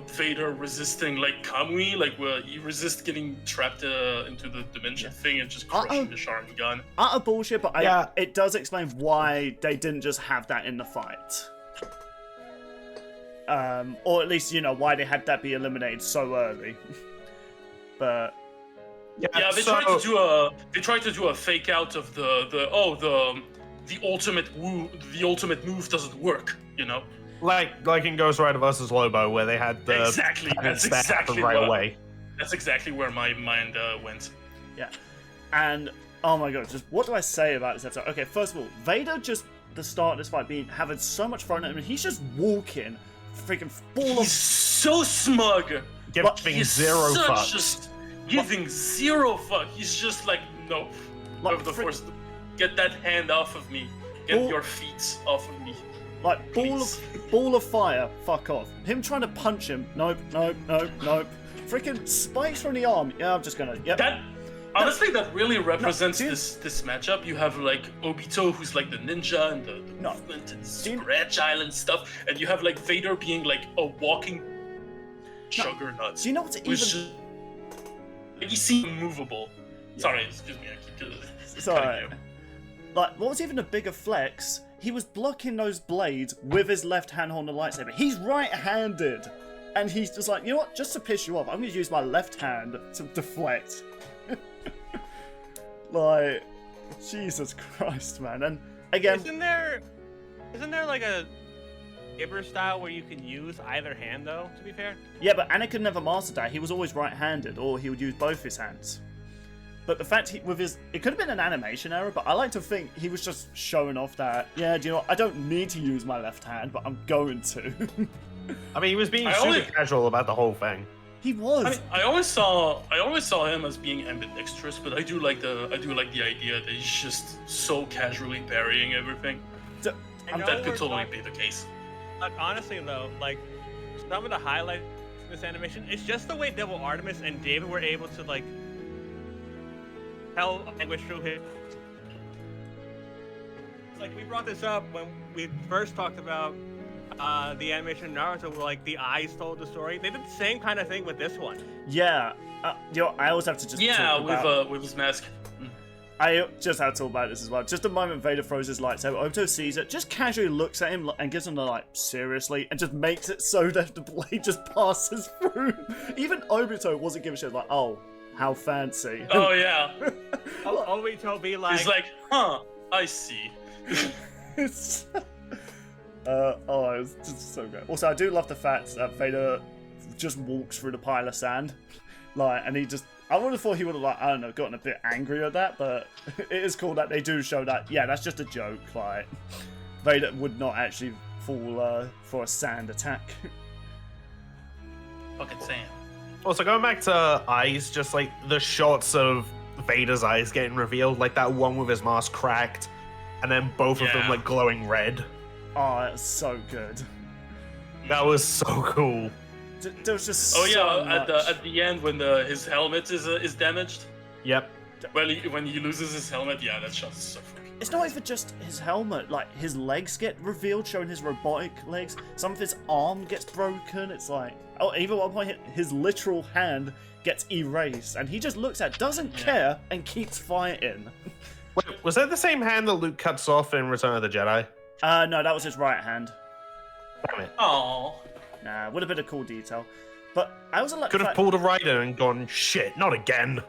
Vader resisting like Kamui, like where you resist getting trapped into the dimension thing and just crushing the Sharingan. Utter bullshit, but it does explain why they didn't just have that in the fight. Or at least, you know, why they had that be eliminated so early. But... Yeah, they tried to do a fake out of the ultimate move doesn't work, you know? Like in Ghost Rider vs. Lobo, where they had the exactly away. That's exactly where my mind went. Yeah, and oh my god, just what do I say about this episode? Okay, first of all, Vader just the start of this fight having so much fun at him, and he's just walking, freaking ball He's so smug, giving zero fucks. Just giving zero fuck. He's just like, nope. Like the Force, get that hand off of me. Get your feet off of me. Like, ball of fire, fuck off. Him trying to punch him, nope. Freaking spikes from the arm, yeah, I'm just gonna, yep. Honestly, that really represents this matchup. You have, like, Obito, who's, like, the ninja, and the movement, and super agile and stuff, and you have, like, Vader being, like, a walking juggernaut. Do you know what's even... He seems immovable. Yeah. Sorry, excuse me, I keep it's alright. Like, what was even a bigger flex... He was blocking those blades with his left hand holding the lightsaber. He's right-handed. And he's just like, you know what? Just to piss you off, I'm going to use my left hand to deflect. Like, Jesus Christ, man. And again... Isn't there like a Ibber style where you can use either hand, though, to be fair? Yeah, but Anakin never mastered that. He was always right-handed, or he would use both his hands. But the fact it could have been an animation error, but I like to think he was just showing off that, yeah, do you know what? I don't need to use my left hand, but I'm going to. I mean, he was being super casual about the whole thing. He was. I mean, I always saw him as being ambidextrous, but I do like the idea that he's just so casually parrying everything. That could totally be the case. But honestly, though, like some of the highlights of this animation, it's just the way Devil Artemis and David were able to like tell language through him. Like we brought this up when we first talked about the animation in Naruto, where like the eyes told the story. They did the same kind of thing with this one. Yeah, you know, I always have to just talk about... with his mask. I just had to talk about this as well. Just the moment Vader throws his lightsaber, Obito sees it, just casually looks at him and gives him the like, seriously, and just makes it so that the blade just passes through. Even Obito wasn't giving a shit, like, oh, how fancy. Oh, yeah. Obito be like... He's like, huh, I see. It's... it was just so good. Also, I do love the fact that Vader just walks through the pile of sand. Like, and he just... I would have thought he would have, like, I don't know, gotten a bit angry at that, but it is cool that they do show that, yeah, that's just a joke. Like, Vader would not actually fall for a sand attack. Fucking sand. Also, going back to eyes, just like the shots of Vader's eyes getting revealed, like that one with his mask cracked, and then both of them like glowing red. Oh, that's so good. That was so cool. There was just at the end when his helmet is damaged. Yep. Well, when he loses his helmet, yeah, that shot is so fucking it's not even just his helmet. Like his legs get revealed, showing his robotic legs. Some of his arm gets broken. It's like, oh, even at one point his literal hand gets erased, and he just looks at, doesn't care, and keeps fighting. Wait, was that the same hand that Luke cuts off in Return of the Jedi? No, that was his right hand. Damn it. Oh. Nah, would have been a cool detail. But I also like Could have pulled a Raiden and gone, shit, not again.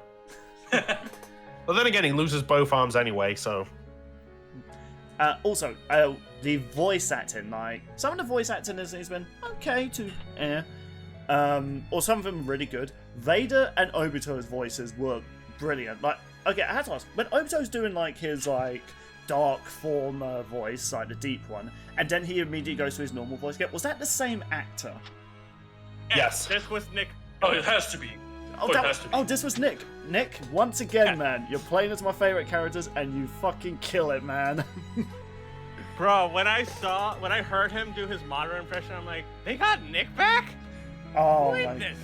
But then again, he loses both arms anyway, so... Also, the voice acting, like, some of the voice acting has been okay to or some of them really good. Vader and Obito's voices were brilliant. Like, okay, I had to ask, when Obito's doing, like, his, like, dark form voice, like the deep one, and then he immediately goes to his normal voice again, was that the same actor? Yes. This was Nick. Oh, it has to be. This was Nick. Nick, once again, man, you're playing as my favorite characters, and you fucking kill it, man. Bro, when I heard him do his Madara impression, I'm like, they got Nick back? Oh Who my. is this?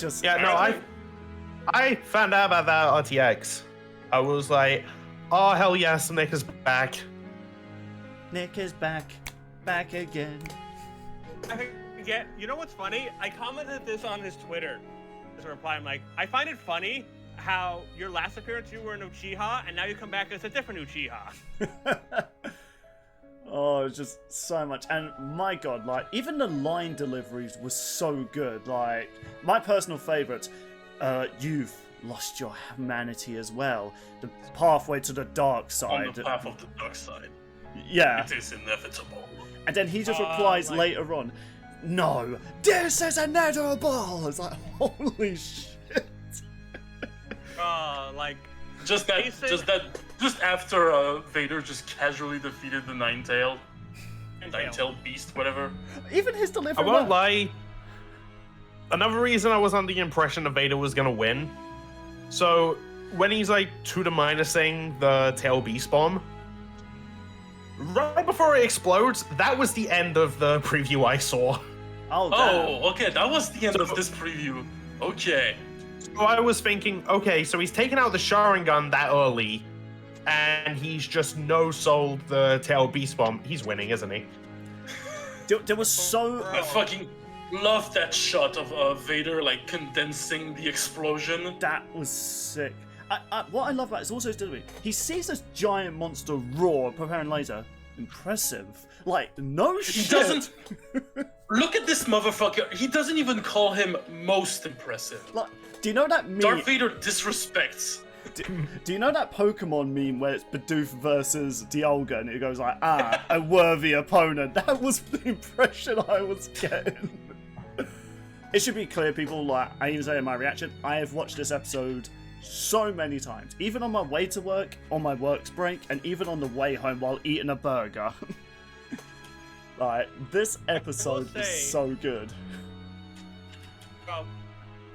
Just Yeah, no, I found out about that RTX. I was like, oh, hell yes, Nick is back. Nick is back again. I forget. You know what's funny? I commented this on his Twitter as a reply. I'm like, I find it funny how your last appearance you were an Uchiha, and now you come back as a different Uchiha. Oh, it's just so much. And my god, like, even the line deliveries were so good. Like, my personal favorite, you've lost your humanity as well. The pathway to the dark side. On the path of the dark side. Yeah. It is inevitable. And then he just replies later on, no, this is inevitable! It's like, holy shit. Just after Vader just casually defeated the Nine-Tailed beast, whatever. Even his delivery. I won't lie. Another reason I was under the impression that Vader was gonna win. So when he's like 2-minusing the tail beast bomb, right before it explodes, that was the end of the preview I saw. Oh, damn. Okay, that was the end of this preview. Okay. So I was thinking, okay, so he's taken out the Sharingan that early, and he's just no-sold the tail beast bomb. He's winning, isn't he? There was so... I fucking love that shot of Vader, like, condensing the explosion. That was sick. What I love about it is also his delivery. He sees this giant monster roar, preparing laser. Impressive. Like, no shit. He doesn't... Look at this motherfucker. He doesn't even call him most impressive. Like, do you know that meme? Darth Vader disrespects. Do you know that Pokemon meme where it's Bidoof versus Dialga and it goes like, a worthy opponent? That was the impression I was getting. It should be clear, people, like, I even say in my reaction, I have watched this episode so many times. Even on my way to work, on my work's break, and even on the way home while eating a burger. Like, this episode is so good. Well,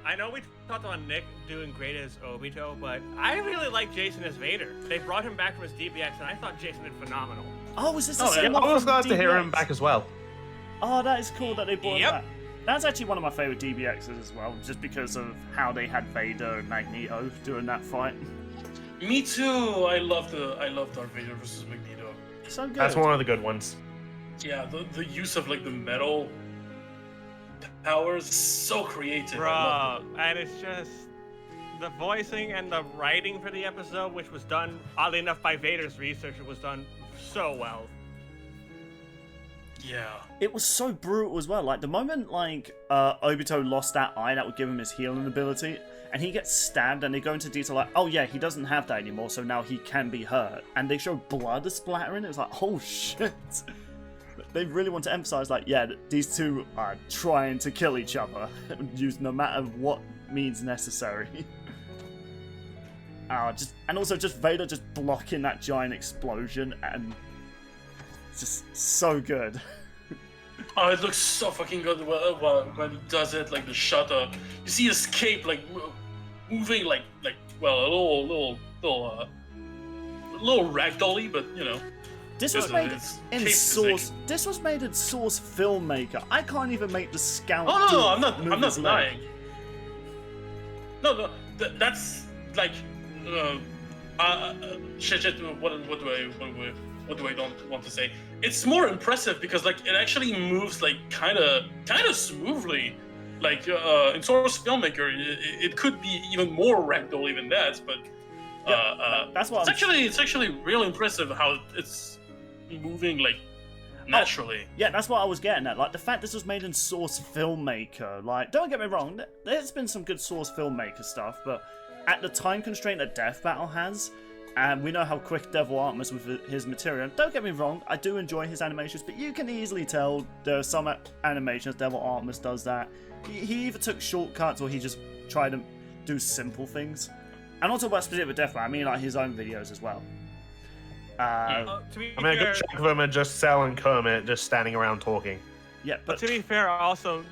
I know we talked about Nick doing great as Obito, but I really like Jason as Vader. They brought him back from his DBX, and I thought Jason did phenomenal. Oh, was this the same I one was from glad to hear him DBX? back as well. Oh, that is cool that they brought him Yep. back. That's actually one of my favorite DBXs as well, just because of how they had Vader and Magneto doing that fight. Me too. I love Darth Vader versus Magneto. So good. That's one of the good ones. Yeah, the use of like the metal powers is so creative. I love Bruh, and it's just the voicing and the writing for the episode, which was done, oddly enough, by Vader's researcher, was done so well. it. Yeah. It was so brutal as well. Like, the moment, like, Obito lost that eye that would give him his healing ability, and he gets stabbed, and they go into detail like, oh yeah, he doesn't have that anymore, so now he can be hurt. And they show blood splattering. It was like, oh shit. They really want to emphasize, like, yeah, these two are trying to kill each other, use no matter what means necessary. And also just Vader just blocking that giant explosion, and it's just so good. Oh, it looks so fucking good when he does it. Like the shot, you see his cape like moving like a little ragdolly, but you know. This was made in Source. This was made in Source Filmmaker. I can't even make the Scout. Oh no, I'm not movies denying. No, that's like Shit, what do I don't want to say? It's more impressive because like it actually moves like kind of smoothly. Like in Source Filmmaker, it could be even more ragdoll than that, but that's what it's actually real impressive how it's moving like naturally. Yeah, that's what I was getting at. Like the fact this was made in Source Filmmaker. Like, don't get me wrong, there's been some good Source Filmmaker stuff, but at the time constraint that Death Battle has, and we know how quick Devil Artemis with his material. Don't get me wrong, I do enjoy his animations, but you can easily tell there are some animations Devil Artemis does that. He either took shortcuts or he just tried to do simple things. And also about specific Death Battle, I mean like his own videos as well. To be I mean, a good chunk of them are just Cell and Kermit just standing around talking. Yeah, but to be fair, also,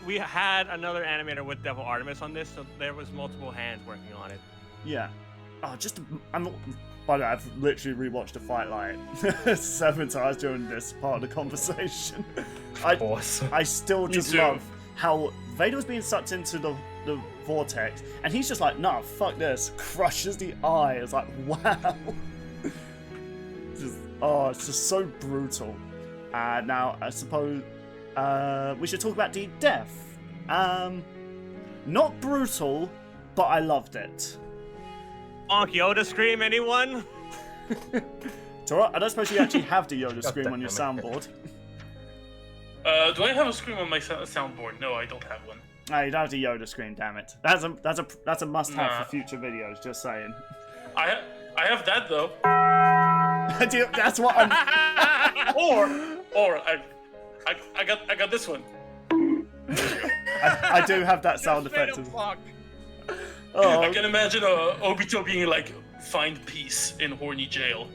we had another animator with Devil Artemis on this, so there was multiple hands working on it. yeah. Oh, by the way, I've literally rewatched the fight like 7 times during this part of the conversation. Of course. I still just too. love how Vader was being sucked into the vortex, and he's just like, nah, fuck this. Crushes the eye. It's like, wow. It's just so brutal. Now, I suppose we should talk about the death. Not brutal, but I loved it. Bonk Yoda scream, anyone? Taurock, I don't suppose you actually have the Yoda scream on your soundboard. Do I have a scream on my soundboard? No, I don't have one. No, you don't have the Yoda scream, damn it. That's a must-have Nah. for future videos, just saying. I have that though. That's what I'm... or I got this one. I do have that sound Straight effect. up bonk. Oh, I can imagine Obito being like, find peace in horny jail.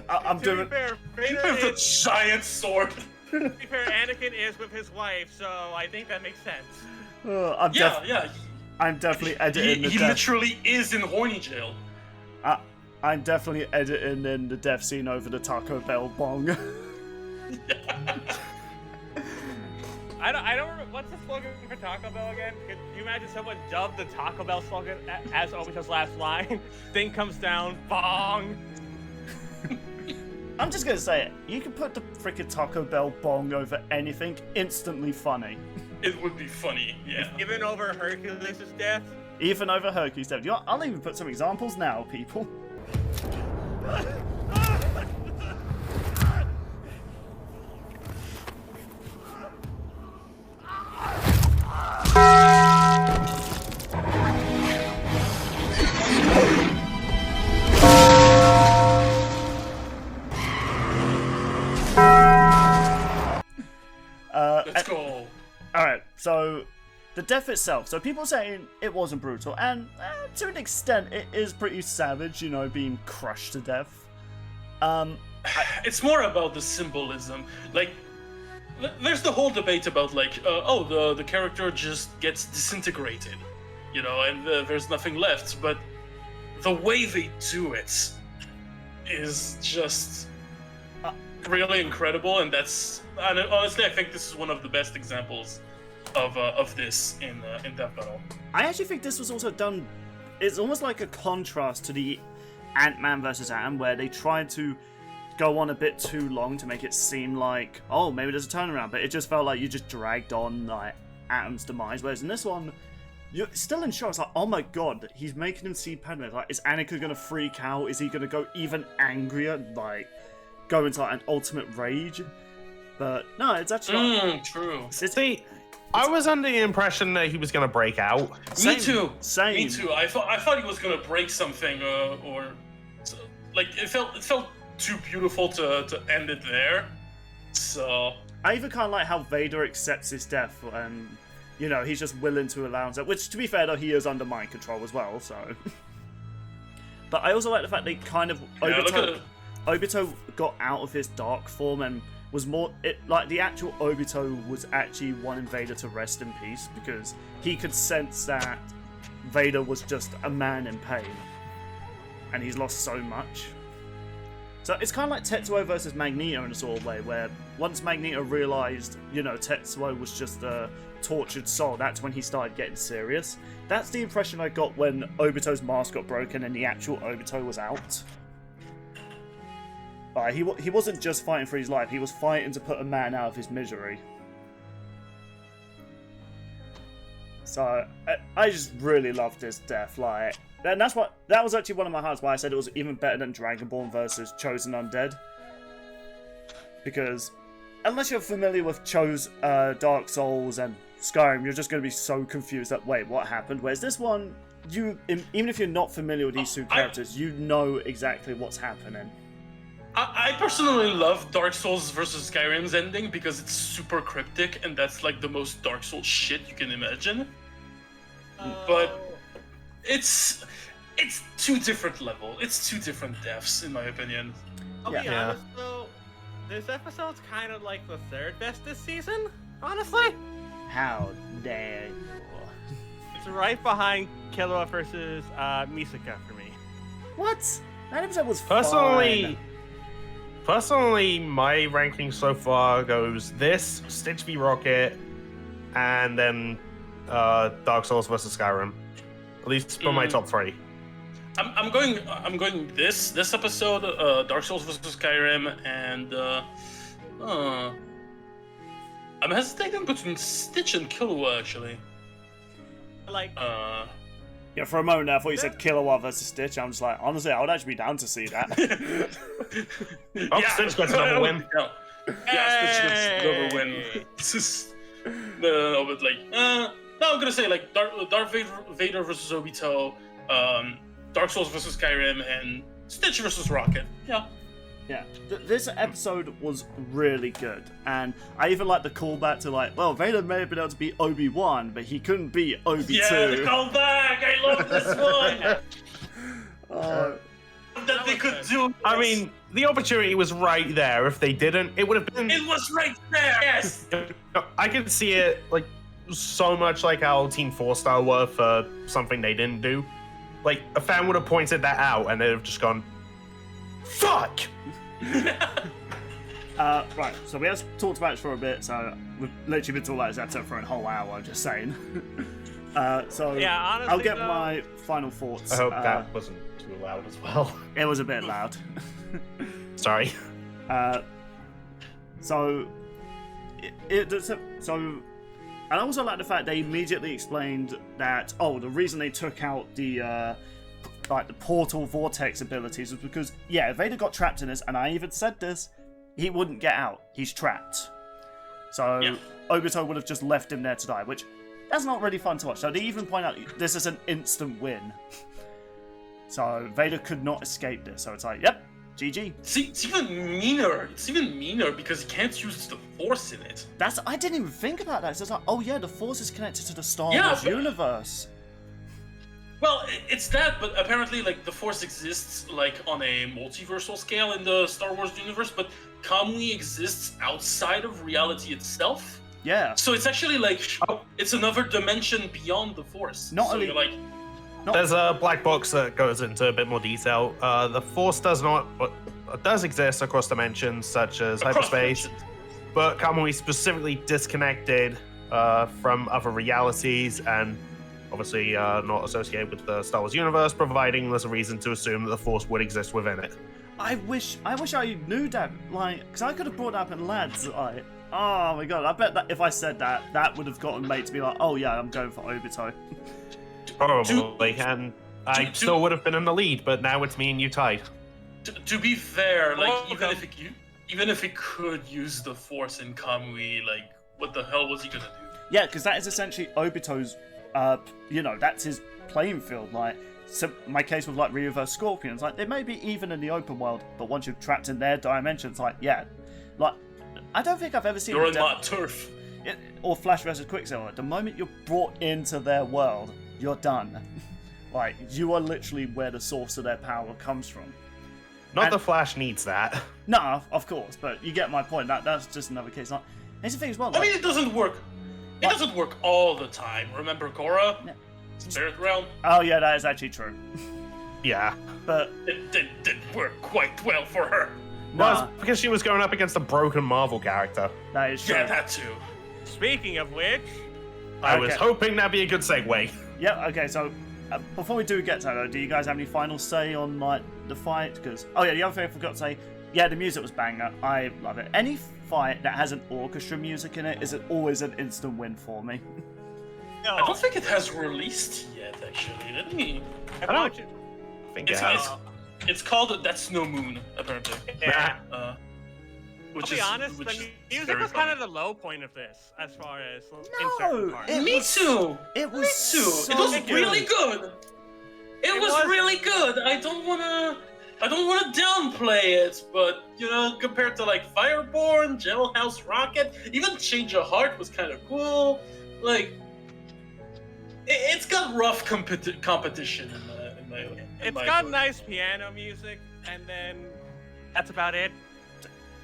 I'm To doing... be fair, Vader With a is, giant sword. to be fair, Anakin is with his wife, so I think that makes sense. Yeah. I'm definitely editing the He death. literally is in horny jail. I'm definitely editing in the death scene over the Taco Bell bong. I don't remember, what's the slogan for Taco Bell again? Could you imagine someone dubbed the Taco Bell slogan as Obito's last line? Thing comes down, bong! I'm just gonna say it. You can put the freaking Taco Bell bong over anything, instantly funny. It would be funny, yeah. Even over Hercules' death? Even over Hercules' death. You know what? I'll even put some examples now, people. Let's go. Alright, so the death itself. So people saying it wasn't brutal, and to an extent it is pretty savage, you know, being crushed to death. It's more about the symbolism. Like, there's the whole debate about like, the character just gets disintegrated, you know, and there's nothing left. But the way they do it is just really incredible, and honestly, I think this is one of the best examples of this in Death Battle. I actually think this was also done. It's almost like a contrast to the Ant-Man vs. Atom, where they tried to go on a bit too long to make it seem like, oh, maybe there's a turnaround, but it just felt like you just dragged on like Atom's demise. Whereas in this one, you're still in shock. It's like, oh my god, he's making him see Padme. Like, is Anakin gonna freak out? Is he gonna go even angrier? Like, go into like an ultimate rage? But no, it's actually True. See, I was under the impression that he was going to break out. Me too. Same. Me too. I thought he was gonna break something, or like it felt too beautiful to end it there. So I even kind of like how Vader accepts his death, and you know he's just willing to allow himself. Which, to be fair, though, he is under mind control as well. So, but I also like the fact they kind of Obito got out of his dark form and was more like the actual Obito was actually wanting Vader to rest in peace, because he could sense that Vader was just a man in pain, and he's lost so much. So it's kind of like Tetsuo versus Magneto in a sort of way, where once Magneto realized, Tetsuo was just a tortured soul, that's when he started getting serious. That's the impression I got when Obito's mask got broken and the actual Obito was out. He wasn't just fighting for his life, he was fighting to put a man out of his misery. So, I just really loved this death, and that was actually one of my highlights why I said it was even better than Dragonborn versus Chosen Undead. Because, unless you're familiar with Dark Souls and Skyrim, you're just going to be so confused that, wait, what happened? Whereas this one, even if you're not familiar with these two characters, you know exactly what's happening. I personally love Dark Souls versus Skyrim's ending because it's super cryptic and that's like the most Dark Souls shit you can imagine. But it's two different levels. It's two different deaths in my opinion. I'll be honest though, this episode's kind of like the third best this season, honestly. How dare you? It's right behind Killua versus Misaka for me. What? That episode was Personally, my ranking so far goes this, Stitch v Rocket, and then Dark Souls versus Skyrim. At least for my top 3. I'm going this episode, Dark Souls versus Skyrim, and I'm hesitating between Stitch and Killua actually. Yeah, for a moment there, I thought you said Killua versus Stitch. I'm just like, honestly, I would actually be down to see that. Stitch gets another win. Yeah, Stitch gets another win. It's just... No, but no, I'm gonna say Darth Vader versus Obito, Dark Souls versus Skyrim, and Stitch versus Rocket. Yeah. Yeah, this episode was really good, and I even like the callback to Vader may have been able to beat Obi-Wan, but he couldn't beat Obi-2. Yeah, the callback! I love this one! That they could do this. I mean, the opportunity was right there. If they didn't, it would have been... It was right there, yes! I could see it, so much like how Team 4-Star were for something they didn't do. A fan would have pointed that out, and they'd have just gone, fuck! Right, so we have talked about it for a bit, so we've literally been talking about this episode for a whole hour, just saying. So yeah, honestly, I'll get my final thoughts. I hope that wasn't too loud as well. It was a bit loud. Sorry. So, and I also like the fact they immediately explained that, the reason they took out the portal vortex abilities was because, if Vader got trapped in this, and I even said this, he wouldn't get out. He's trapped. So, Obito would have just left him there to die, which, that's not really fun to watch. So they even point out, this is an instant win. So, Vader could not escape this. So it's yep, GG. See, it's even meaner. It's even meaner because he can't use the Force in it. I didn't even think about that. So it's the Force is connected to the Star Wars universe. Well, it's that, but apparently, the Force exists, on a multiversal scale in the Star Wars universe, but Kamui exists outside of reality itself. Yeah. So it's actually, it's another dimension beyond the Force. There's a black box that goes into a bit more detail. The Force does exist across dimensions, such as hyperspace, but Kamui specifically disconnected from other realities, and obviously not associated with the Star Wars universe, providing there's a reason to assume that the Force would exist within it. I wish I knew that, because I could have brought that up in lads, oh my god, I bet that if I said that, that would have gotten mate to be like, oh yeah, I'm going for Obito. Probably, and I still would have been in the lead, but now it's me and you tied. To be fair, even if he could use the Force in Kamui, what the hell was he gonna do? Yeah, because that is essentially Obito's, that's his playing field. So my case with Ryu vs Scorpions, they may be even in the open world, but once you're trapped in their dimensions, I don't think I've ever seen. You're on my turf. Or Flash vs Quicksilver. The moment you're brought into their world, you're done. You are literally where the source of their power comes from. Not the Flash needs that. No, of course, but you get my point. That's just another case. Here's the thing as well. I mean, it doesn't work. It doesn't work all the time. Remember Korra? Spirit Realm? Oh yeah, that is actually true. Yeah. But it work quite well for her. Well, it's because she was going up against a broken Marvel character. That is true. Yeah, that too. Speaking of which, I was Okay. hoping that'd be a good segue. Yeah, okay, so before we do get to that, do you guys have any final say on like the fight? Because the other thing I forgot to say, yeah, the music was banger. I love it. Any fight that has an orchestra music in it is always an instant win for me. no, I don't think it has released yet, actually. Let me. I don't- watched it. I think it It's, has. it's called That's No Moon, apparently. Yeah. Which I'll be honest, which the is music very was kind funny. of the low point of this, as far as in No, certain parts. it Me was- too. It was Me too. so It was good. really good. It was was- really good. I don't wanna downplay it, but you know, compared to like Fireborn, Jailhouse Rocket, even Change of Heart was kind of cool. Like, it's got rough competition in It's my got book. nice piano music, and then that's about it.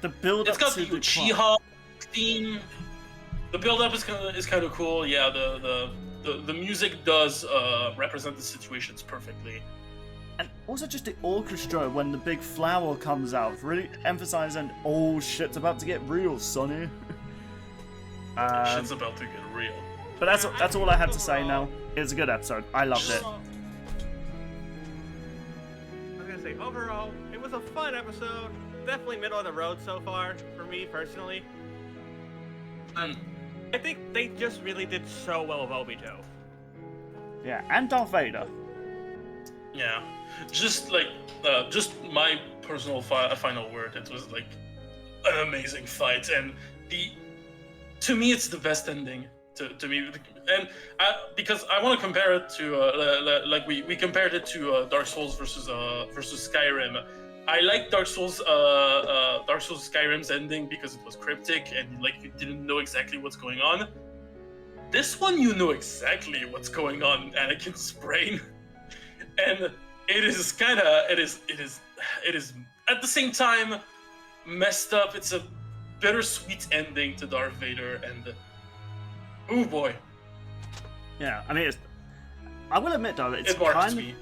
The build It's up got to the the Uchiha theme. The build-up is kind of cool. Yeah, the music does represent the situations perfectly. And also just the orchestra when the big flower comes out, really emphasizing, oh shit's about to get real, Sonny. Shit's about to get real. But that's all I had to say now. It's a good episode. I loved it. I was gonna say, overall, it was a fun episode. Definitely middle of the road so far, for me personally. I think they just really did so well with Obito. Yeah, and Darth Vader. Yeah, just my personal final word. It was like an amazing fight, and to me, it's the best ending. To me, and because I want to compare it to like we compared it to Dark Souls versus Skyrim. I like Dark Souls Skyrim's ending because it was cryptic and like you didn't know exactly what's going on. This one, you know exactly what's going on in Anakin's brain, and it is at the same time messed up. It's a bittersweet ending to Darth Vader, and oh boy, Yeah, I mean, I will admit though, it's it marks kind of. me.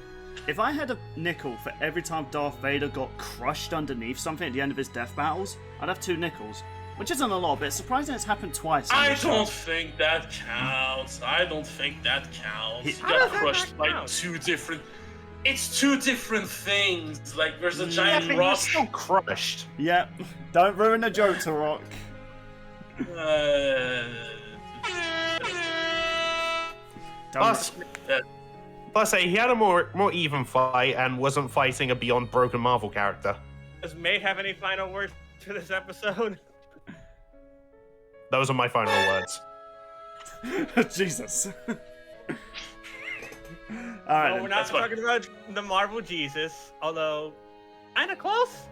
If I had a nickel for every time Darth Vader got crushed underneath something at the end of his death battles, I'd have 2 nickels. Which isn't a lot, but it's surprising it's happened twice. I this show. don't think that counts. I don't think that counts. He How got does that crushed not by count? 2 different. It's 2 different things. Like there's a Yeah, giant but he rock. was still crushed. Yeah, don't ruin the joke, Taurock. Plus, plus, he had a more even fight and wasn't fighting a beyond broken Marvel character. Does May have any final words for this episode? Those are my final words. Jesus. Alright, No, then. we're not that's fine. talking about the Marvel Jesus, although kinda close.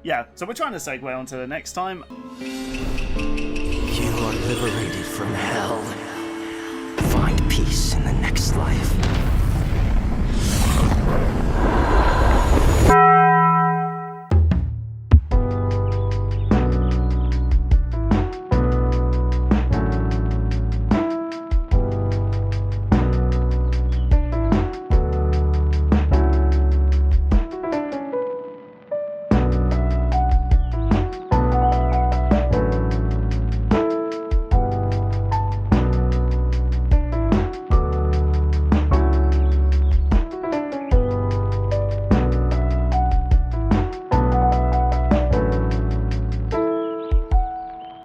Yeah, so we're trying to segue on to the next time. You are liberated from hell. Find peace in the next life.